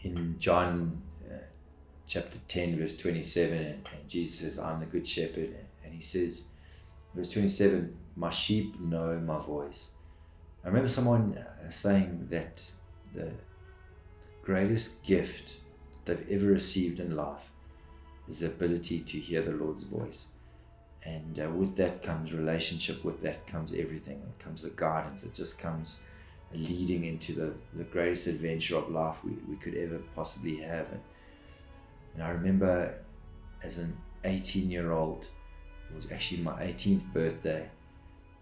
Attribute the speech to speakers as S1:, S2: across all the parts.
S1: in John chapter 10 verse 27, and Jesus says, I'm the good shepherd, and he says, verse 27, my sheep know my voice. I remember someone saying that the greatest gift they've ever received in life is the ability to hear the Lord's voice. And with that comes relationship, with that comes everything. It comes the guidance, it just comes leading into the greatest adventure of life we could ever possibly have. And I remember as an 18-year-old, it was actually my 18th birthday,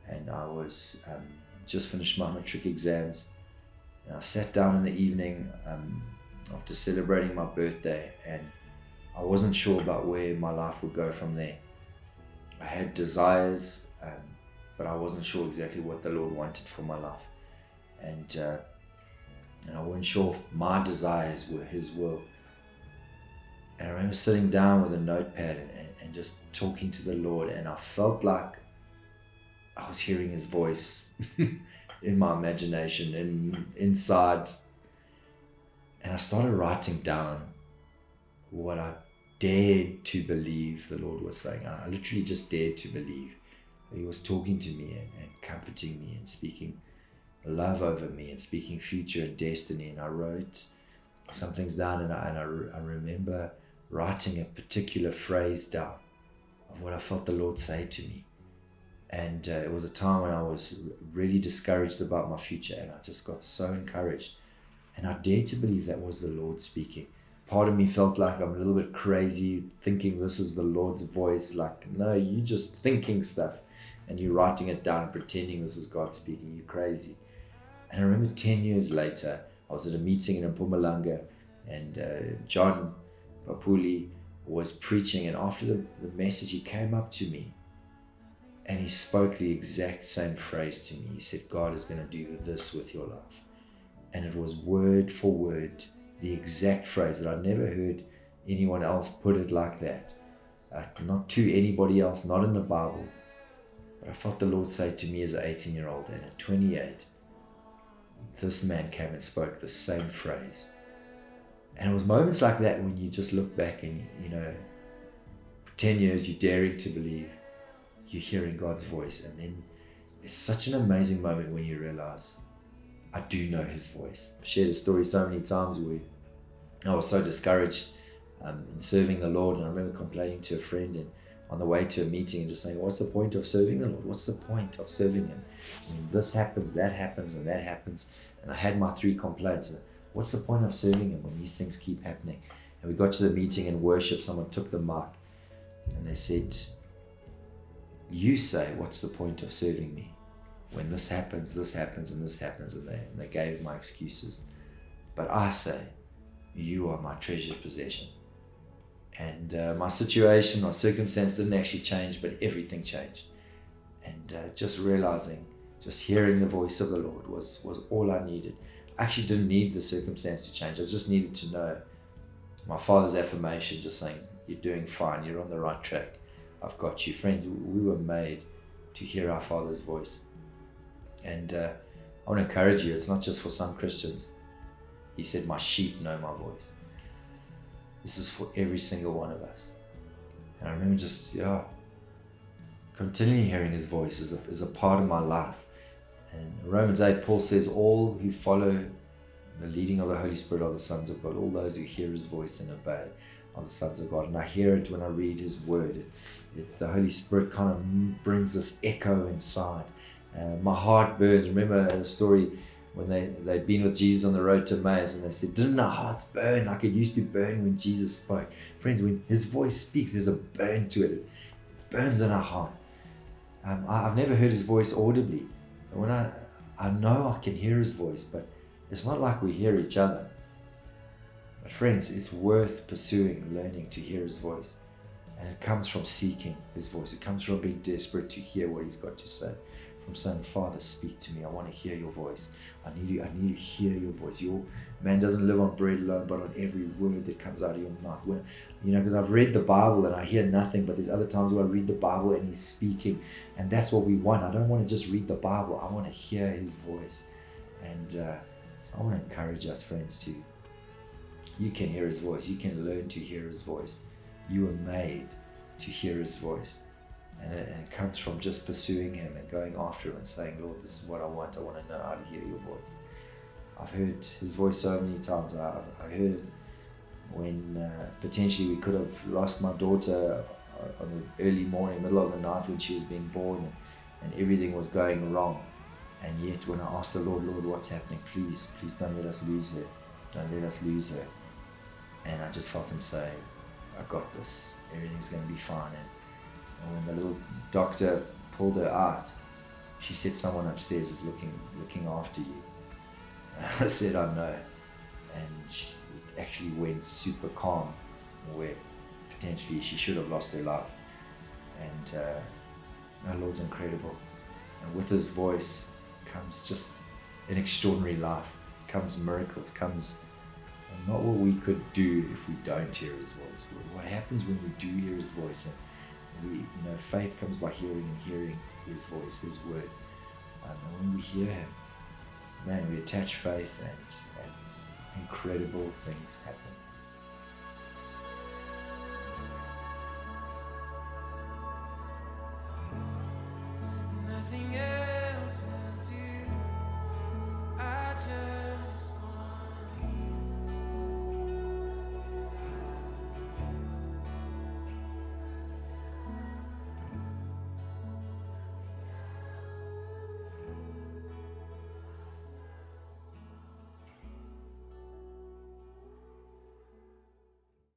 S1: and I was just finished my matric exams, and I sat down in the evening after celebrating my birthday, and I wasn't sure about where my life would go from there. I had desires, but I wasn't sure exactly what the Lord wanted for my life, and I wasn't sure if my desires were His will. And I remember sitting down with a notepad and just talking to the Lord, and I felt like I was hearing His voice in my imagination, inside. And I started writing down what I dared to believe the Lord was saying. I literally just dared to believe that He was talking to me and comforting me and speaking love over me and speaking future and destiny. And I wrote some things down, and I remember writing a particular phrase down of what I felt the Lord say to me. And it was a time when I was really discouraged about my future, and I just got so encouraged. And I dared to believe that was the Lord speaking. Part of me felt like I'm a little bit crazy thinking this is the Lord's voice. Like, no, you just thinking stuff and you're writing it down and pretending this is God speaking. You're crazy. And I remember 10 years later, I was at a meeting in Mpumalanga, and John Papuli was preaching, and after the message, he came up to me and he spoke the exact same phrase to me. He said, God is going to do this with your life. And it was word for word, the exact phrase that I'd never heard anyone else put it like that. Not to anybody else, not in the Bible. But I felt the Lord say to me as an 18-year-old, and at 28, this man came and spoke the same phrase. And it was moments like that when you just look back and, for 10 years you're daring to believe, you're hearing God's voice. And then it's such an amazing moment when you realize, I do know His voice. I've shared a story so many times where I was so discouraged in serving the Lord, and I remember complaining to a friend and on the way to a meeting and just saying, what's the point of serving the Lord? What's the point of serving Him? I mean, this happens, that happens, and that happens. And I had my 3 complaints. What's the point of serving Him when these things keep happening? And we got to the meeting and worship. Someone took the mic and they said, you say, what's the point of serving me when this happens, and this happens, and they gave my excuses. But I say, you are my treasured possession. And my situation, my circumstance didn't actually change, but everything changed. And just realizing, just hearing the voice of the Lord was all I needed. I actually didn't need the circumstance to change. I just needed to know my Father's affirmation, just saying, you're doing fine, you're on the right track, I've got you. Friends, we were made to hear our Father's voice. And I want to encourage you, it's not just for some Christians. He said, my sheep know my voice. This is for every single one of us. And I remember just, continually hearing His voice is a part of my life. And in Romans 8, Paul says, all who follow the leading of the Holy Spirit are the sons of God. All those who hear His voice and obey are the sons of God. And I hear it when I read His word. The Holy Spirit kind of brings this echo inside. My heart burns. Remember the story when they'd been with Jesus on the road to Emmaus, and they said, didn't our hearts burn like it used to burn when Jesus spoke? Friends, when His voice speaks, there's a burn to it. It burns in our heart. I've never heard His voice audibly. When I know I can hear His voice, but it's not like we hear each other. But friends, it's worth pursuing, learning to hear His voice. And it comes from seeking His voice. It comes from being desperate to hear what He's got to say. From saying, Father, speak to me. I want to hear your voice. I need to hear your voice. Your man doesn't live on bread alone, but on every word that comes out of your mouth. Because I've read the Bible and I hear nothing, but there's other times where I read the Bible and He's speaking. And that's what we want. I don't want to just read the Bible. I want to hear His voice. And so I want to encourage us, friends, to You can hear his voice. You can learn to hear his voice. You were made to hear his voice. And it comes from just pursuing him and going after him and saying, Lord, this is what I want. I want to know how to hear your voice. I've heard his voice so many times. I heard it when potentially we could have lost my daughter on the early morning, middle of the night when she was being born, and everything was going wrong. And yet when I asked the Lord, what's happening? Please don't let us lose her. Don't let us lose her. And I just felt him say, I got this. Everything's going to be fine. And when the little doctor pulled her out, she said, someone upstairs is looking after you. And I said, I know. And it actually went super calm, where potentially she should have lost her life. And our Lord's incredible. And with his voice comes just an extraordinary life, comes miracles, comes not what we could do if we don't hear his voice. What happens when we do hear his voice, and faith comes by hearing, and hearing his voice, his word. And when we hear him, man, we attach faith, and incredible things happen.